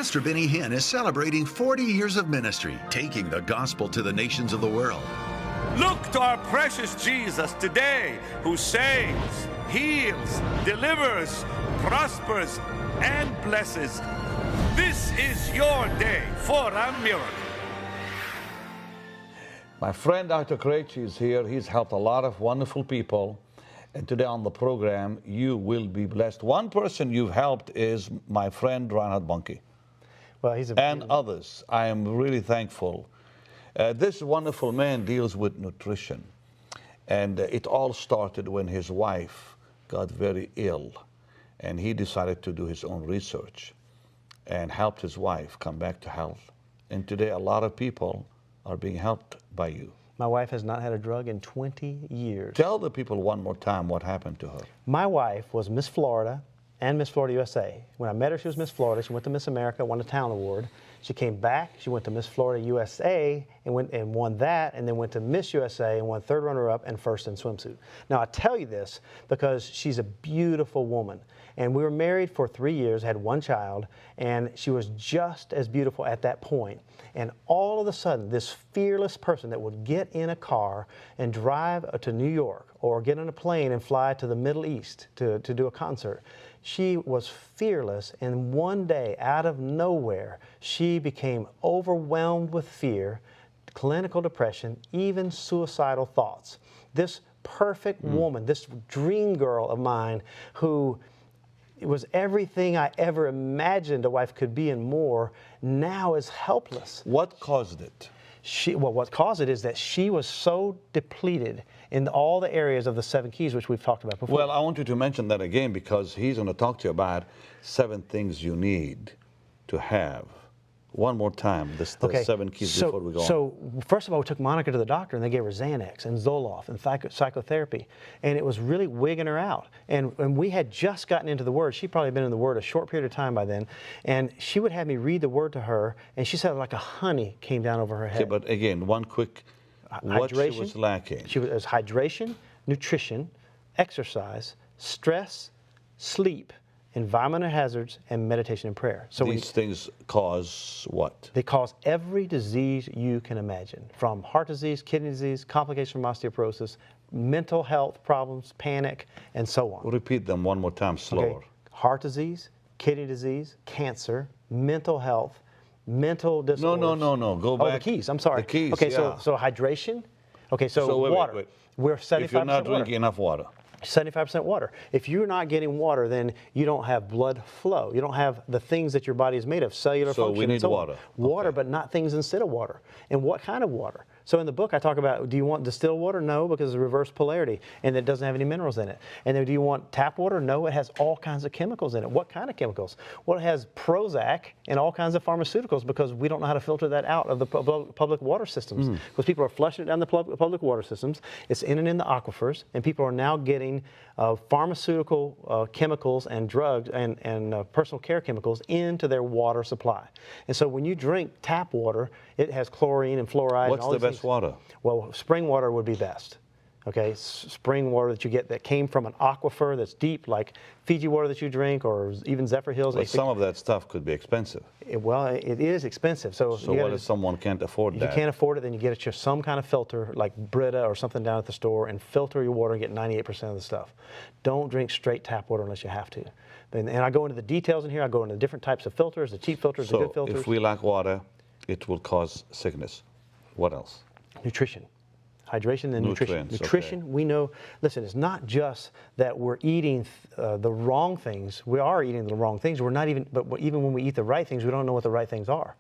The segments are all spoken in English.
Pastor Benny Hinn is celebrating 40 years of ministry, taking the gospel to the nations of the world. Look to our precious Jesus today, who saves, heals, delivers, prospers, and blesses. This is your day for a miracle. My friend Dr. Craichy is here. He's helped a lot of wonderful people. And today on the program, you will be blessed. One person you've helped is my friend Reinhard Bonnke. Well, he's and others. I am really thankful. This wonderful man deals with nutrition. And it all started when his wife got very ill. And he decided to do his own research and helped his wife come back to health. And today, a lot of people are being helped by you. My wife has not had a drug in 20 years. Tell the people one more time what happened to her. My wife was Miss Florida and Miss Florida USA. When I met her, she was Miss Florida. She went to Miss America, won a town award. She came back, she went to Miss Florida USA and won that, and then went to Miss USA and won third runner-up and first in swimsuit. Now, I tell you this because she's a beautiful woman. And we were married for 3 years, had one child, and she was just as beautiful at that point. And all of a sudden, this fearless person that would get in a car and drive to New York or get on a plane and fly to the Middle East to do a concert, she was fearless, and one day, out of nowhere, she became overwhelmed with fear, clinical depression, even suicidal thoughts. This perfect woman, this dream girl of mine who it was everything I ever imagined a wife could be and more, now is helpless. What caused it? What caused it is that she was so depleted in all the areas of the 7 keys, which we've talked about before. Well, I want you to mention that again because he's going to talk to you about 7 things you need to have. One more time, the 7 keys before we go on. So, first of all, we took Monica to the doctor, and they gave her Xanax and Zoloft and psychotherapy, and it was really wigging her out. And we had just gotten into the Word. She'd probably been in the Word a short period of time by then, and she would have me read the Word to her, and she said like a honey came down over her head. Okay, but again, one quick, what she was lacking? She was hydration, nutrition, exercise, stress, sleep, environmental hazards, and meditation and prayer. So these things cause what? They cause every disease you can imagine, from heart disease, kidney disease, complications from osteoporosis, mental health problems, panic, and so on. Repeat them one more time, slower. Okay. Heart disease, kidney disease, cancer, mental health, mental disorders. No. Go back. Oh, the keys. I'm sorry. The keys, okay, yeah. so hydration. Okay, so water. Wait. We're 75% If you're not water. drinking enough water. 75% water. If you're not getting water, then you don't have blood flow. You don't have the things that your body is made of, cellular function. So we need water. Water, but not things instead of water. And what kind of water? So in the book I talk about, do you want distilled water? No, because it's reverse polarity, and it doesn't have any minerals in it. And then do you want tap water? No, it has all kinds of chemicals in it. What kind of chemicals? Well, it has Prozac and all kinds of pharmaceuticals because we don't know how to filter that out of the public water systems. Because people are flushing it down the public water systems. It's in and in the aquifers, and people are now getting pharmaceutical chemicals and drugs and personal care chemicals into their water supply. And so when you drink tap water, it has chlorine and fluoride. What's the best water? Well, spring water would be best. Okay, spring water that you get that came from an aquifer that's deep, like Fiji water that you drink, or even Zephyr Hills. But some of that stuff could be expensive. It is expensive. So what if someone can't afford that? If you can't afford it, then you get you some kind of filter, like Brita or something down at the store, and filter your water and get 98% of the stuff. Don't drink straight tap water unless you have to. And I go into the details in here. I go into the different types of filters, the cheap filters, the good filters. So if we lack water, it will cause sickness. What else? Nutrition. Hydration and nutrition. Nutrition, okay. We know, listen, it's not just that we're eating the wrong things. We are eating the wrong things. We're not even, but even when we eat the right things, we don't know what the right things are.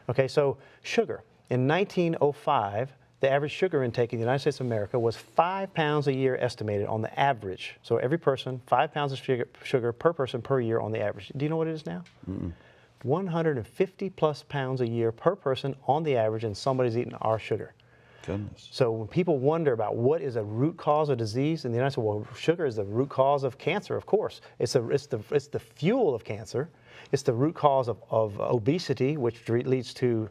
Okay, so sugar. In 1905, the average sugar intake in the United States of America was 5 pounds a year estimated on the average. So every person, 5 pounds of sugar per person per year on the average. Do you know what it is now? 150 plus pounds a year per person on the average, and somebody's eating our sugar. Goodness. So when people wonder about what is a root cause of disease in the United States, well, sugar is the root cause of cancer, of course. It's the fuel of cancer. It's the root cause of obesity, which leads to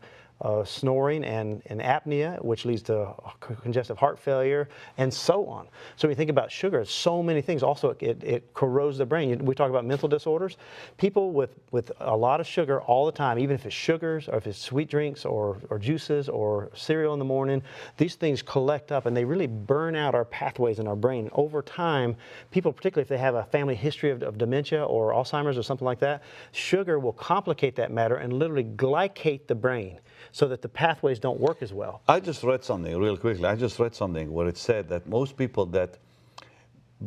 snoring and apnea, which leads to congestive heart failure, and so on. So when you think about sugar, it's so many things. Also, it corrodes the brain. We talk about mental disorders. People with a lot of sugar all the time, even if it's sugars or if it's sweet drinks or juices or cereal in the morning, these things collect up and they really burn out our pathways in our brain. Over time, people, particularly if they have a family history of dementia or Alzheimer's or something like that, sugar will complicate that matter and literally glycate the brain, so that the pathways don't work as well. I just read something real quickly. I just read something where it said that most people that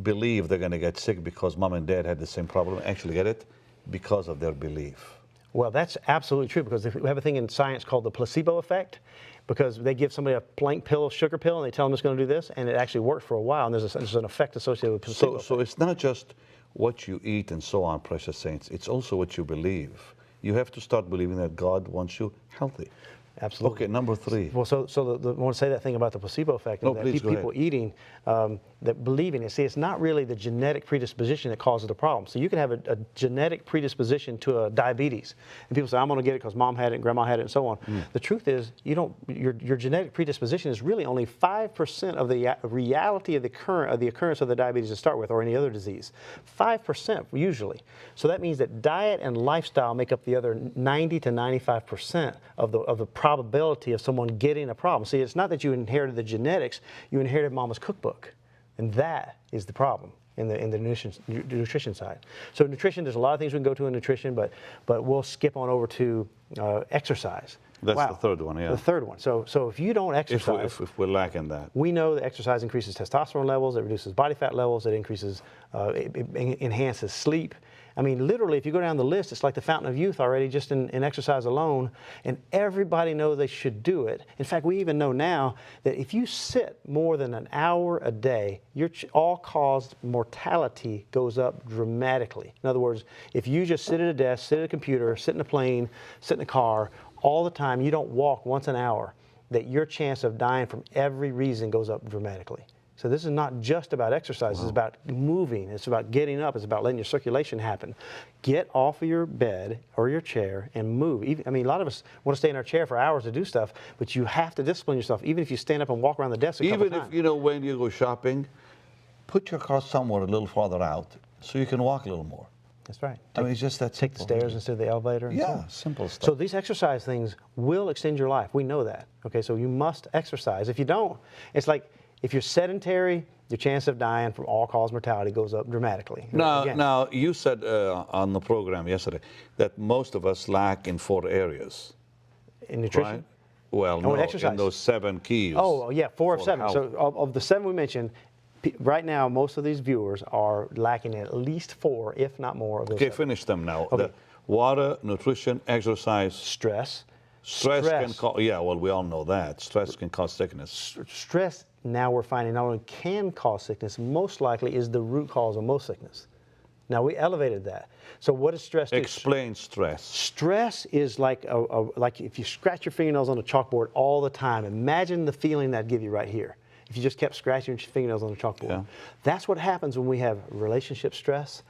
believe they're going to get sick because mom and dad had the same problem actually get it because of their belief. Well, that's absolutely true, because we have a thing in science called the placebo effect, because they give somebody a blank pill, a sugar pill, and they tell them it's going to do this, and it actually works for a while, and there's an effect associated with placebo. So it's not just what you eat and so on, precious saints. It's also what you believe. You have to start believing that God wants you healthy. Absolutely. Okay, number 3. Well, I want to say that thing about the placebo effect. No, that please, go people ahead. eating, that believing it. See, it's not really the genetic predisposition that causes the problem. So you can have a genetic predisposition to diabetes, and people say, I'm going to get it because mom had it, and grandma had it, and so on. The truth is, your genetic predisposition is really only 5% of the reality of the occurrence of the diabetes to start with, or any other disease. 5% usually. So that means that diet and lifestyle make up the other 90 to 95% of the probability of someone getting a problem. See, it's not that you inherited the genetics, you inherited mama's cookbook. And that is the problem in the nutrition side. So nutrition, there's a lot of things we can go to in nutrition, but we'll skip on over to exercise. That's the third one, yeah. The third one. So if you don't exercise, if we're lacking that, we know that exercise increases testosterone levels, it reduces body fat levels, it increases, it enhances sleep. I mean, literally, if you go down the list, it's like the fountain of youth already, just in exercise alone, and everybody knows they should do it. In fact, we even know now that if you sit more than an hour a day, your all-cause mortality goes up dramatically. In other words, if you just sit at a desk, sit at a computer, sit in a plane, sit in a car, all the time, you don't walk once an hour, that your chance of dying from every reason goes up dramatically. So this is not just about exercise, It's about moving, it's about getting up, it's about letting your circulation happen. Get off of your bed or your chair and move. I mean, a lot of us want to stay in our chair for hours to do stuff, but you have to discipline yourself, even if you stand up and walk around the desk a couple times. Even if, when you go shopping, put your car somewhere a little farther out so you can walk a little more. That's right. I mean, it's just that Take the simple. stairs instead of the elevator. And so Yeah, on. simple stuff. So these exercise things will extend your life. We know that. Okay, so you must exercise. If you don't, it's like if you're sedentary, your chance of dying from all-cause mortality goes up dramatically. Now, you said on the program yesterday that most of us lack in 4 areas. In nutrition? Right? Well, in no, exercise. in those 7 keys. Oh, yeah, 4 of for 7. health. So of the 7 we mentioned, right now, most of these viewers are lacking at least 4, if not more, of those. Okay, 7. finish them now. Okay. The water, nutrition, exercise. Stress. Stress can cause, yeah, well, we all know that. Stress can cause sickness. Stress, now we're finding, not only can cause sickness, most likely is the root cause of most sickness. Now, we elevated that. So what does stress do? Explain stress. Stress is like like if you scratch your fingernails on a chalkboard all the time. Imagine the feeling that'd give you right here if you just kept scratching your fingernails on the chalkboard. Yeah. That's what happens when we have relationship stress,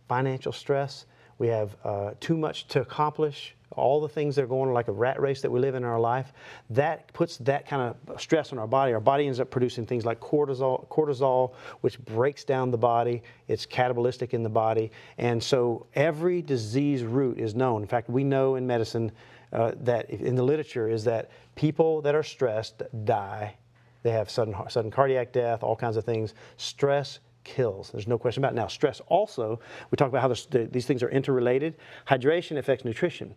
financial stress, we have too much to accomplish, all the things that are going on, like a rat race that we live in our life. That puts that kind of stress on our body. Our body ends up producing things like cortisol, which breaks down the body. It's catabolistic in the body. And so every disease root is known. In fact, we know in medicine that in the literature is that people that are stressed die. They have sudden cardiac death, all kinds of things. Stress kills. There's no question about it. Now, stress also, we talk about how these things are interrelated. Hydration affects nutrition.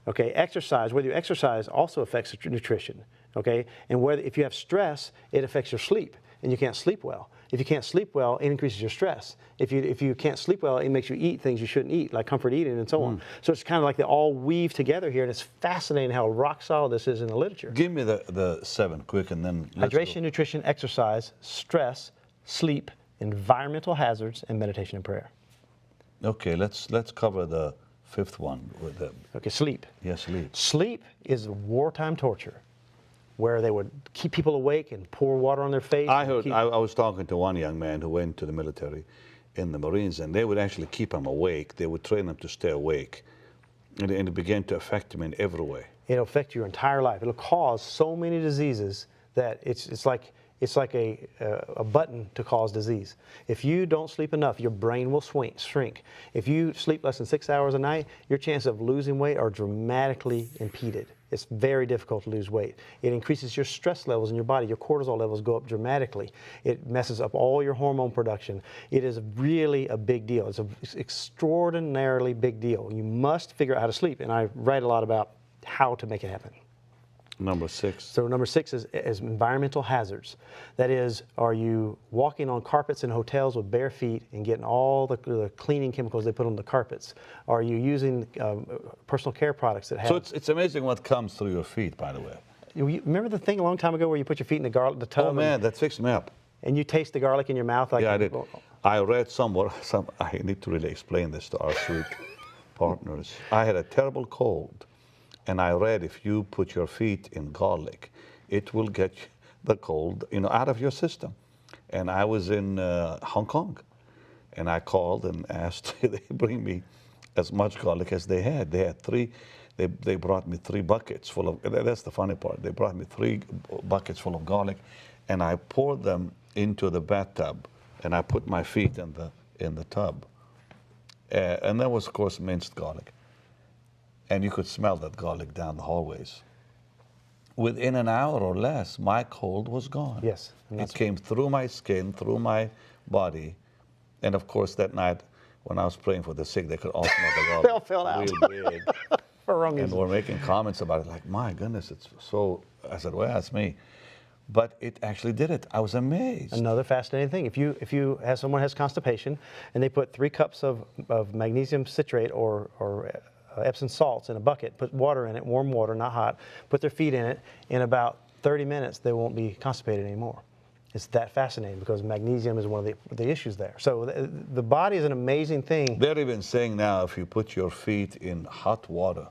Okay, exercise, whether you exercise, also affects nutrition. Okay, and if you have stress, it affects your sleep, and you can't sleep well. If you can't sleep well, it increases your stress. If you can't sleep well, it makes you eat things you shouldn't eat, like comfort eating and so on. So it's kind of like they all weave together here, and it's fascinating how rock solid this is in the literature. Give me the 7 quick, and then let's Hydration, go. nutrition, exercise, stress, sleep, environmental hazards, and meditation and prayer. Okay, let's cover the 5th one with the. Okay, sleep. Yeah, sleep. Sleep is wartime torture, where they would keep people awake and pour water on their face. I was talking to one young man who went to the military in the Marines, and they would actually keep him awake. They would train him to stay awake. And it began to affect him in every way. It'll affect your entire life. It'll cause so many diseases that it's like a button to cause disease. If you don't sleep enough, your brain will shrink. If you sleep less than 6 hours a night, your chances of losing weight are dramatically impeded. It's very difficult to lose weight. It increases your stress levels in your body. Your cortisol levels go up dramatically. It messes up all your hormone production. It is really a big deal. It's an extraordinarily big deal. You must figure out how to sleep. And I write a lot about how to make it happen. Number 6. So number 6 is environmental hazards. That is, are you walking on carpets in hotels with bare feet and getting all the cleaning chemicals they put on the carpets? Are you using personal care products that have... So it's amazing what comes through your feet, by the way. You remember the thing a long time ago where you put your feet in the tub? Oh man, that fixed me up. And you taste the garlic in your mouth? Like, yeah, I did. I read somewhere, I need to really explain this to our sweet partners. I had a terrible cold. And I read if you put your feet in garlic, it will get the cold, out of your system. And I was in Hong Kong, and I called and asked they bring me as much garlic as they had. They had 3. They brought me 3 buckets full of. That's the funny part. They brought me 3 buckets full of garlic, and I poured them into the bathtub, and I put my feet in the tub. And that was, of course, minced garlic. And you could smell that garlic down the hallways. Within an hour or less, my cold was gone. Yes. It came through my skin, through my body. And of course, that night, when I was praying for the sick, they could all smell the garlic. They all fell out. Real big. For wrong and reason. we're making comments about it, like, my goodness, it's so... I said, well, that's me. But it actually did it. I was amazed. Another fascinating thing. If you have someone has constipation, and they put 3 cups of magnesium citrate or Epsom salts in a bucket, put water in it, warm water, not hot, put their feet in it, in about 30 minutes they won't be constipated anymore. It's that fascinating because magnesium is one of the issues there. So the body is an amazing thing. They're even saying now if you put your feet in hot water,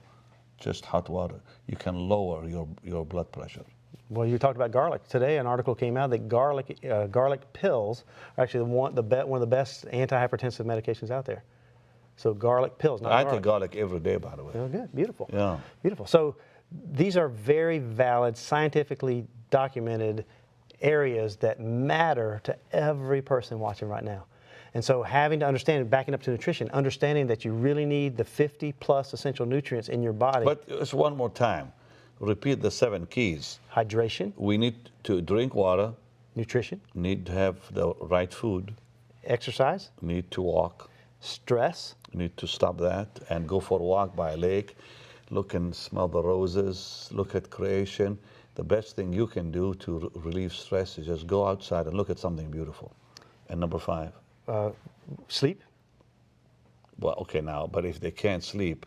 just hot water, you can lower your blood pressure. Well, you talked about garlic. Today an article came out that garlic pills are actually one of the best antihypertensive medications out there. So garlic pills, not garlic. I take garlic every day, by the way. Oh, good. Beautiful. Yeah. Beautiful. So these are very valid, scientifically documented areas that matter to every person watching right now. And so having to understand, backing up to nutrition, understanding that you really need the 50+ essential nutrients in your body. But just one more time. Repeat the 7 keys. Hydration. We need to drink water. Nutrition. Need to have the right food. Exercise. Need to walk. Stress. Need to stop that and go for a walk by a lake. Look and smell the roses. Look at creation. The best thing you can do to relieve stress is just go outside and look at something beautiful. And number 5. Sleep. Well, okay, now, but if they can't sleep,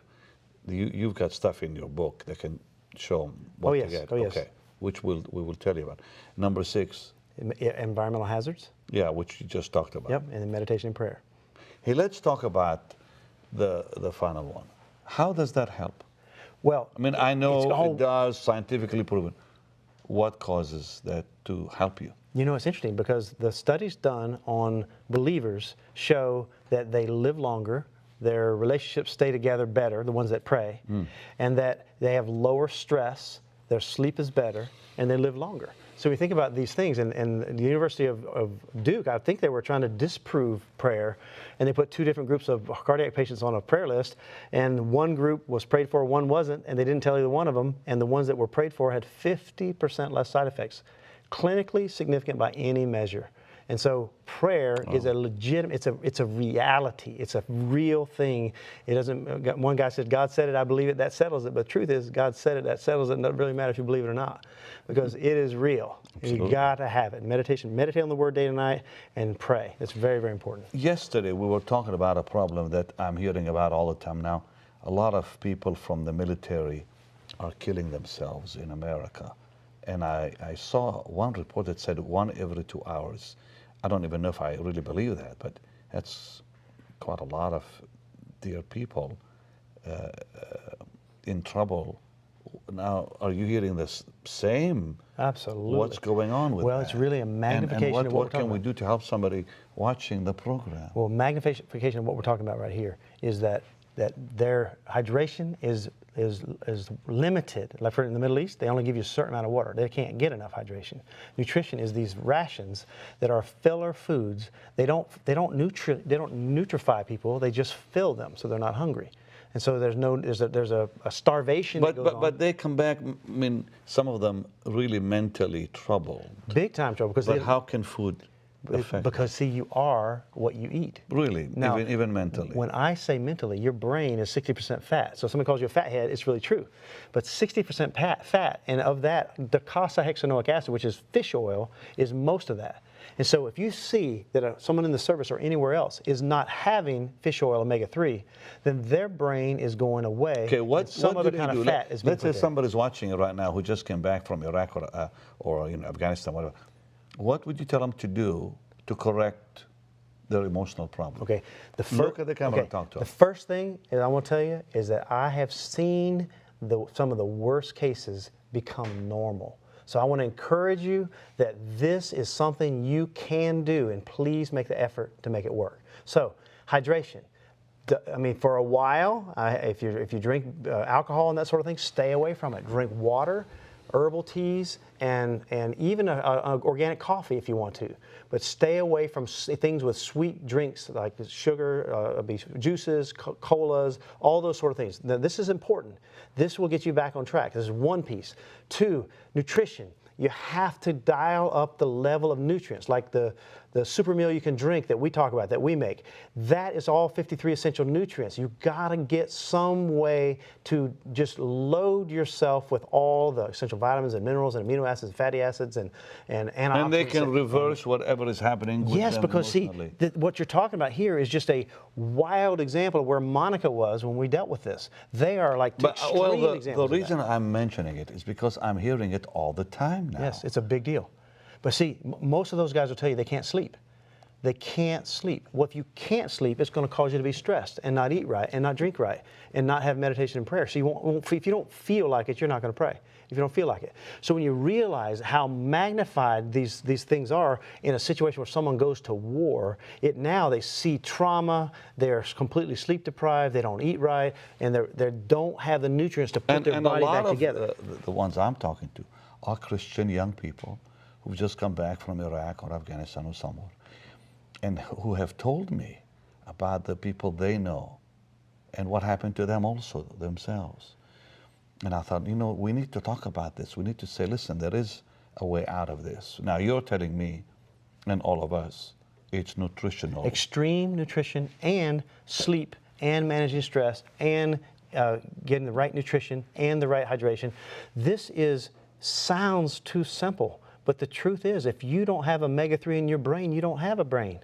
you've got stuff in your book that can show them what to get. Okay, which we will tell you about. Number 6. Environmental hazards. Yeah, which you just talked about. Yep, and then meditation and prayer. Hey, let's talk about the final one. How does that help? Well, I mean, I know it does, scientifically proven. What causes that to help you? You know, it's interesting because the studies done on believers show that they live longer, their relationships stay together better, the ones that pray, and that they have lower stress, their sleep is better, and they live longer. So we think about these things, and the University of Duke, I think they were trying to disprove prayer, and they put 2 different groups of cardiac patients on a prayer list, and one group was prayed for, one wasn't, and they didn't tell either one of them, and the ones that were prayed for had 50% less side effects. Clinically significant by any measure. And so prayer is a legitimate, it's a reality. It's a real thing. It doesn't, one guy said, God said it, I believe it, that settles it. But the truth is, God said it, that settles it. It doesn't really matter if you believe it or not, because it is real. You got to have it. Meditation, meditate on the Word day and night, and pray. It's very, very important. Yesterday, we were talking about a problem that I'm hearing about all the time now. A lot of people from the military are killing themselves in America. And I saw one report that said 1 every 2 hours. I don't even know if I really believe that, but that's quite a lot of dear people in trouble. Now, are you hearing the same? Absolutely. What's going on with that? Well, it's really a magnification and of what can we do to help somebody watching the program? Well, magnification of what we're talking about right here is that that their hydration is limited. Like in the Middle East, they only give you a certain amount of water. They can't get enough hydration. Nutrition is these rations that are filler foods. They don't nutrify people. They just fill them so they're not hungry. And so there's a starvation that goes on. But they come back, I mean, some of them really mentally troubled. Big time trouble. But how can food affect? Because see, you are what you eat. Really? Now, even mentally? When I say mentally, your brain is 60% fat. So if somebody calls you a fathead, it's really true. But 60% fat, and of that, the docosahexaenoic acid, which is fish oil, is most of that. And so if you see that someone in the service or anywhere else is not having fish oil omega-3, then their brain is going away. Okay, what other kind of fat is being Let's say put there. somebody's watching it right now who just came back from Iraq or Afghanistan, whatever. What would you tell them to do to correct their emotional problem? Okay, Look at the camera and talk to the them. first thing that I want to tell you is that I have seen some of the worst cases become normal. So I want to encourage you that this is something you can do, and please make the effort to make it work. So hydration. I mean, for a while, if you drink alcohol and that sort of thing, stay away from it. Drink water, herbal teas, and even a organic coffee if you want to. But stay away from things with sweet drinks like sugar, juices, colas, all those sort of things. Now, this is important. This will get you back on track. This is one piece. 2, nutrition. You have to dial up the level of nutrients, like the super meal you can drink that we talk about, that we make. That is all 53 essential nutrients. You've got to get some way to just load yourself with all the essential vitamins and minerals and amino acids, fatty acids, and antioxidants. And they can reverse whatever is happening with yes, them because see, emotionally. what you're talking about here is just a wild example of where Monica was when we dealt with this. They are like two extreme examples. The reason I'm mentioning it is because I'm hearing it all the time now. Yes, it's a big deal. But see, most of those guys will tell you they can't sleep. They can't sleep. Well, if you can't sleep, it's going to cause you to be stressed and not eat right and not drink right and not have meditation and prayer. So if you don't feel like it, you're not going to pray if you don't feel like it. So when you realize how magnified these things are in a situation where someone goes to war, now they see trauma, they're completely sleep deprived, they don't eat right, and they don't have the nutrients to put their body back together. And a lot of the ones I'm talking to are Christian young people who've just come back from Iraq or Afghanistan or somewhere, and who have told me about the people they know and what happened to them also themselves. And I thought, we need to talk about this. We need to say, listen, there is a way out of this. Now, you're telling me and all of us it's nutritional. Extreme nutrition and sleep and managing stress and getting the right nutrition and the right hydration. This sounds too simple. But the truth is, if you don't have omega-3 in your brain, you don't have a brain.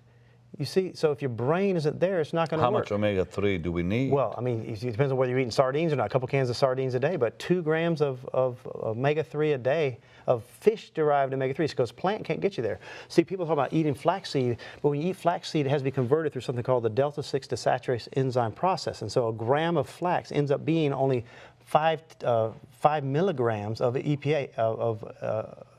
You see, so if your brain isn't there, it's not going to work. How much omega-3 do we need? Well, I mean, it depends on whether you're eating sardines or not. A couple cans of sardines a day, but 2 grams of omega-3 a day of fish-derived omega-3s, because plant can't get you there. See, people talk about eating flaxseed, but when you eat flaxseed, it has to be converted through something called the delta-6 desaturase enzyme process. And so a gram of flax ends up being only 5 milligrams of EPA, of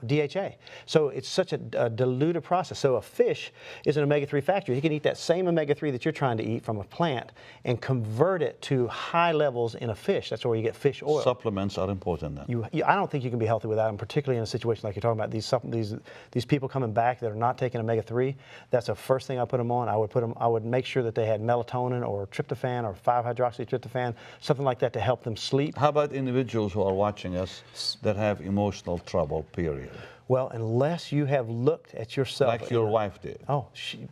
DHA. So it's such a diluted process. So a fish is an omega-3 factory. You can eat that same omega-3 that you're trying to eat from a plant and convert it to high levels in a fish. That's where you get fish oil. Supplements are important then. I don't think you can be healthy without them, particularly in a situation like you're talking about. These people coming back that are not taking omega-3, that's the first thing I put them on. I would make sure that they had melatonin or tryptophan or 5-hydroxytryptophan, something like that to help them sleep. How about individuals who are watching us that have emotional trouble, period? Well, unless you have looked at yourself. Like your wife did. Oh,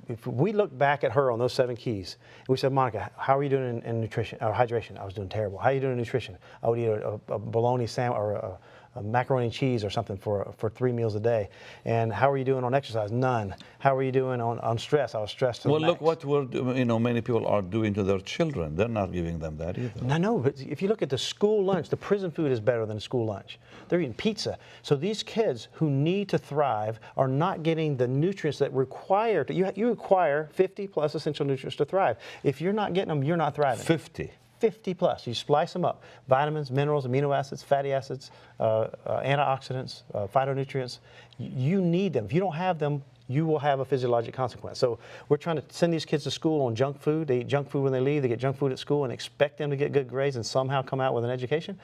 if we look back at her on those 7 keys, we said, Monica, how are you doing in nutrition or hydration? I was doing terrible. How are you doing in nutrition? I would eat a bologna sandwich or a macaroni and cheese or something for 3 meals a day. And how are you doing on exercise? None. How are you doing on stress? I was stressed to the max. Look what we're doing. Many people are doing to their children. They're not giving them that either. No, but if you look at the school lunch, the prison food is better than the school lunch. They're eating pizza. So these kids who need to thrive are not getting the nutrients that require to. You require 50 plus essential nutrients to thrive. If you're not getting them, you're not thriving. 50 plus. You splice them up. Vitamins, minerals, amino acids, fatty acids, antioxidants, phytonutrients. You need them. If you don't have them, you will have a physiologic consequence. So we're trying to send these kids to school on junk food. They eat junk food when they leave. They get junk food at school and expect them to get good grades and somehow come out with an education.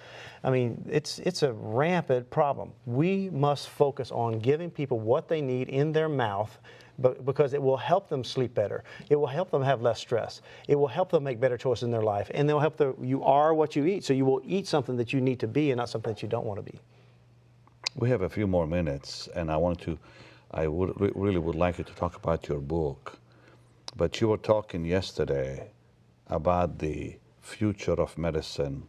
I mean, it's a rampant problem. We must focus on giving people what they need in their mouth, because it will help them sleep better. It will help them have less stress. It will help them make better choices in their life. And they'll help you are what you eat. So you will eat something that you need to be and not something that you don't want to be. We have a few more minutes, and I really would like you to talk about your book. But you were talking yesterday about the future of medicine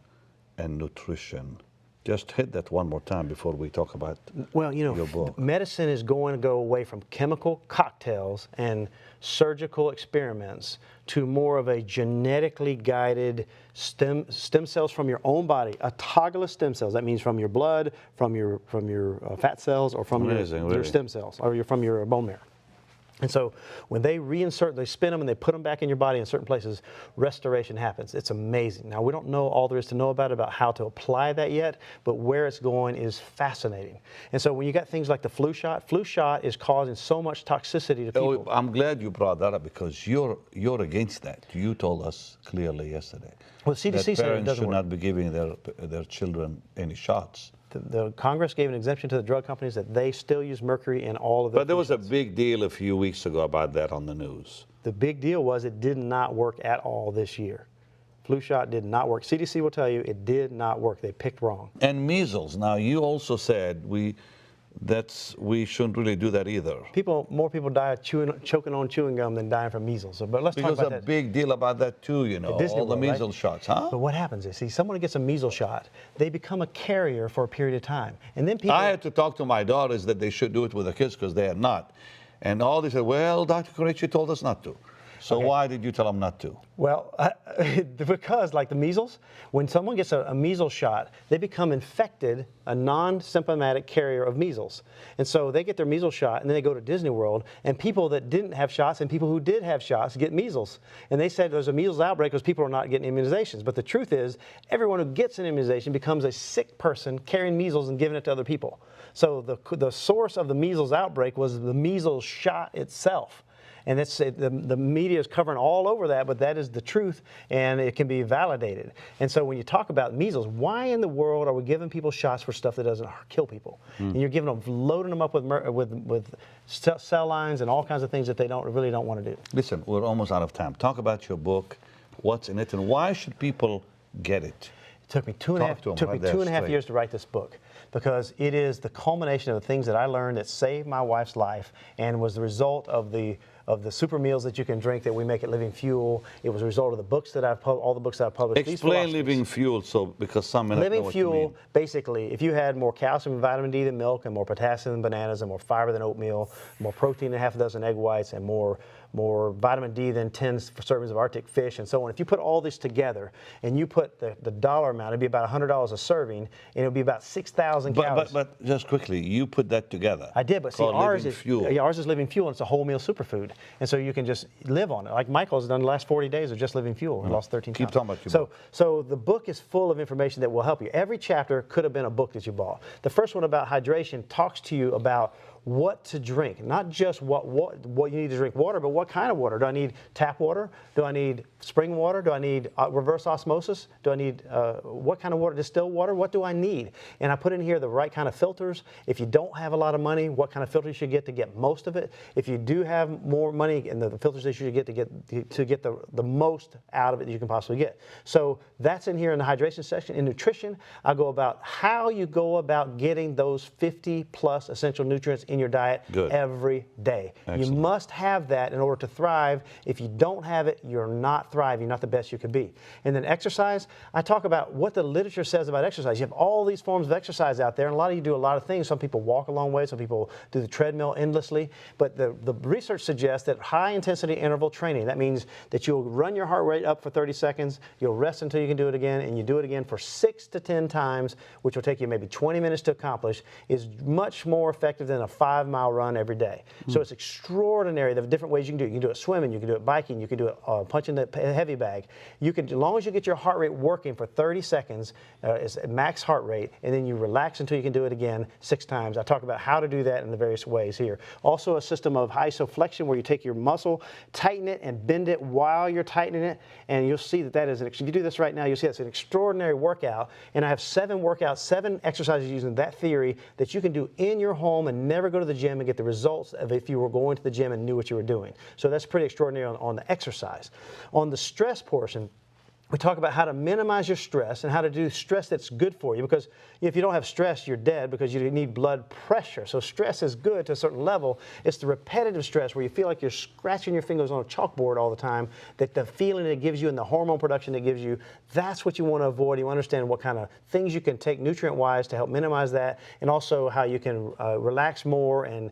and nutrition. Just hit that one more time before we talk about your book. Medicine is going to go away from chemical cocktails and surgical experiments to more of a genetically guided stem cells from your own body, autologous stem cells. That means from your blood, from your fat cells, or from your stem cells, or from your bone marrow. And so when they reinsert, they spin them and they put them back in your body in certain places, restoration happens. It's amazing. Now, we don't know all there is to know about how to apply that yet, but where it's going is fascinating. And so when you got things like the flu shot is causing so much toxicity to people. Oh, I'm glad you brought that up, because you're against that. You told us clearly yesterday. Well, the CDC said it doesn't work. Parents should not be giving their children any shots. The Congress gave an exemption to the drug companies that they still use mercury in all of their But there was a big deal a few weeks ago about that on the news. The big deal was it did not work at all this year. Flu shot did not work. CDC will tell you it did not work. They picked wrong. And measles. Now, you also said we shouldn't really do that either. More people die choking on chewing gum than dying from measles. So, but let's talk about that. There's a big deal about that too, all the measles shots, huh? But what happens is, someone who gets a measles shot, they become a carrier for a period of time. And then people... I had to talk to my daughters that they should do it with the kids because they had not. And all they said, well, Dr. Craichy told us not to. So why did you tell them not to? Well, because like the measles, when someone gets a measles shot, they become infected, a non-symptomatic carrier of measles. And so they get their measles shot, and then they go to Disney World, and people that didn't have shots and people who did have shots get measles. And they said there's a measles outbreak because people are not getting immunizations. But the truth is, everyone who gets an immunization becomes a sick person carrying measles and giving it to other people. So the source of the measles outbreak was the measles shot itself. And the media is covering all over that, but that is the truth, and it can be validated. And so when you talk about measles, why in the world are we giving people shots for stuff that doesn't kill people? And you're giving them, loading them up with cell lines and all kinds of things that they really don't want to do. Listen, we're almost out of time. Talk about your book, what's in it, and why should people get it? It took me two and a half years to write this book, because it is the culmination of the things that I learned that saved my wife's life and was the result of the super meals that you can drink that we make at Living Fuel. It was a result of the books that all the books that I've published. Explain Living Fuel, because some may not know what you mean. Living Fuel, basically, if you had more calcium and vitamin D than milk, and more potassium than bananas, and more fiber than oatmeal, more protein than half a dozen egg whites, and more vitamin D than 10 servings of Arctic fish, and so on. If you put all this together and you put the dollar amount, it'd be about $100 a serving, and it would be about 6,000 calories. But just quickly, you put that together. I did, but see, ours is Living Fuel, and it's a wholemeal superfood, and so you can just live on it. Like Michael's done the last 40 days of just Living Fuel and lost 13 pounds. Keep talking about your book. So the book is full of information that will help you. Every chapter could have been a book that you bought. The first one about hydration talks to you about what to drink, not just what you need to drink water, but what kind of water. Do I need tap water? Do I need spring water? Do I need reverse osmosis? Do I need what kind of water? Distilled water? What do I need? And I put in here the right kind of filters. If you don't have a lot of money, what kind of filters you should get to get most of it. If you do have more money, and the filters that you should get to get the most out of it that you can possibly get. So that's in here in the hydration section. In nutrition, I go about how you go about getting those 50 plus essential nutrients in your diet every day. Excellent. You must have that in order to thrive. If you don't have it, you're not thriving, not the best you could be. And then exercise, I talk about what the literature says about exercise. You have all these forms of exercise out there, and a lot of you do a lot of things. Some people walk a long way, some people do the treadmill endlessly, but the research suggests that high intensity interval training, that means that you'll run your heart rate up for 30 seconds, you'll rest until you can do it again, and you do it again for 6 to 10 times, which will take you maybe 20 minutes to accomplish, is much more effective than a 5-mile run every day. So it's extraordinary the different ways you can do it. You can do it swimming, you can do it biking, you can do it punching the heavy bag. You can, as long as you get your heart rate working for 30 seconds, it's max heart rate, and then you relax until you can do it again 6 times. I talk about how to do that in the various ways here. Also a system of isoflexion where you take your muscle, tighten it, and bend it while you're tightening it, and you'll see that if you do this right now, you'll see that's an extraordinary workout. And I have 7 workouts, 7 exercises using that theory that you can do in your home and never go to the gym and get the results of if you were going to the gym and knew what you were doing. So that's pretty extraordinary on the exercise. On the stress portion, we talk about how to minimize your stress and how to do stress that's good for you, because if you don't have stress, you're dead because you need blood pressure. So stress is good to a certain level. It's the repetitive stress where you feel like you're scratching your fingers on a chalkboard all the time, that the feeling it gives you and the hormone production it gives you, that's what you want to avoid. You understand what kind of things you can take nutrient-wise to help minimize that, and also how you can relax more and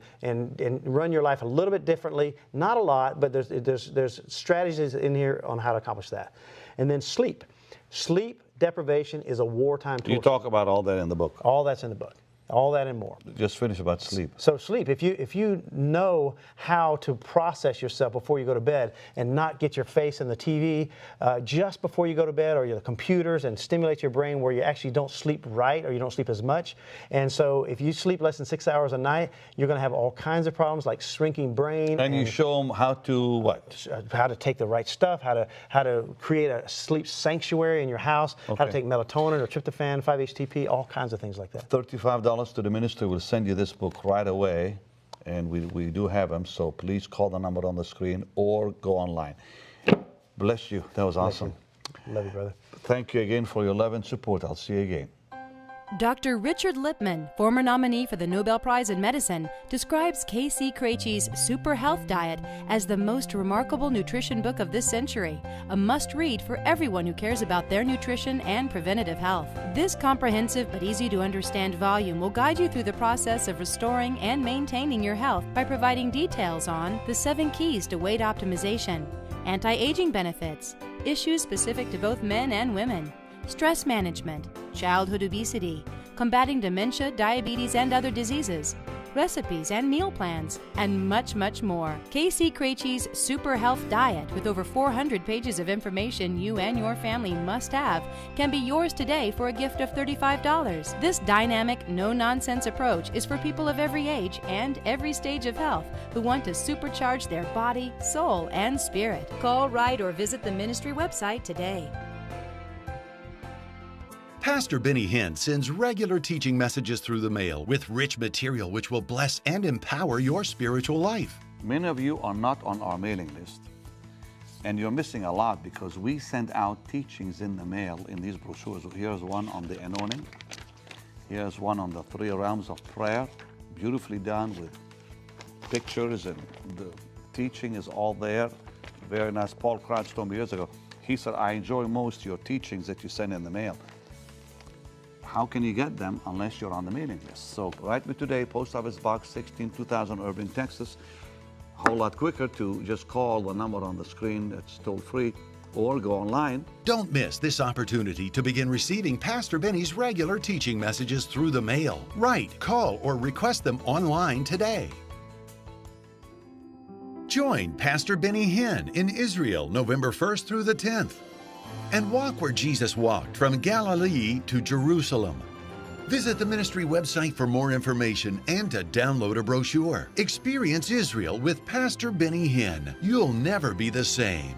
run your life a little bit differently. Not a lot, but there's strategies in here on how to accomplish that. And then sleep. Sleep deprivation is a wartime tool. You talk about all that in the book. All that's in the book. All that and more. Just finish about sleep. So sleep, if you know how to process yourself before you go to bed and not get your face in the TV just before you go to bed, or the computers, and stimulate your brain where you actually don't sleep right or you don't sleep as much. And so if you sleep less than 6 hours a night, you're going to have all kinds of problems like shrinking brain. And you show them how to what? How to take the right stuff, how to create a sleep sanctuary in your house, how to take melatonin or tryptophan, 5-HTP, all kinds of things like that. $35 to the ministry. We'll send you this book right away, and we do have them, so please call the number on the screen or go online. Bless you. That was awesome. Love you, brother. Thank you again for your love and support. I'll see you again. Dr. Richard Lippman, former nominee for the Nobel Prize in Medicine, describes K.C. Craichy's Super Health Diet as the most remarkable nutrition book of this century, a must-read for everyone who cares about their nutrition and preventative health. This comprehensive but easy-to-understand volume will guide you through the process of restoring and maintaining your health by providing details on the 7 keys to weight optimization, anti-aging benefits, issues specific to both men and women, stress management, childhood obesity, combating dementia, diabetes, and other diseases, recipes and meal plans, and much, much more. K.C. Craichy's Super Health Diet, with over 400 pages of information you and your family must have, can be yours today for a gift of $35. This dynamic, no-nonsense approach is for people of every age and every stage of health who want to supercharge their body, soul, and spirit. Call, write, or visit the ministry website today. Pastor Benny Hinn sends regular teaching messages through the mail with rich material which will bless and empower your spiritual life. Many of you are not on our mailing list, and you're missing a lot because we send out teachings in the mail in these brochures. Here's one on the anointing. Here's one on the 3 realms of prayer, beautifully done with pictures, and the teaching is all there. Very nice. Paul Crouch told me years ago, he said, I enjoy most your teachings that you send in the mail. How can you get them unless you're on the mailing list? So write me today, Post Office Box 16, 2000, Irving, Texas. A whole lot quicker to just call the number on the screen that's toll free, or go online. Don't miss this opportunity to begin receiving Pastor Benny's regular teaching messages through the mail. Write, call, or request them online today. Join Pastor Benny Hinn in Israel, November 1st through the 10th. And walk where Jesus walked, from Galilee to Jerusalem. Visit the ministry website for more information and to download a brochure. Experience Israel with Pastor Benny Hinn. You'll never be the same.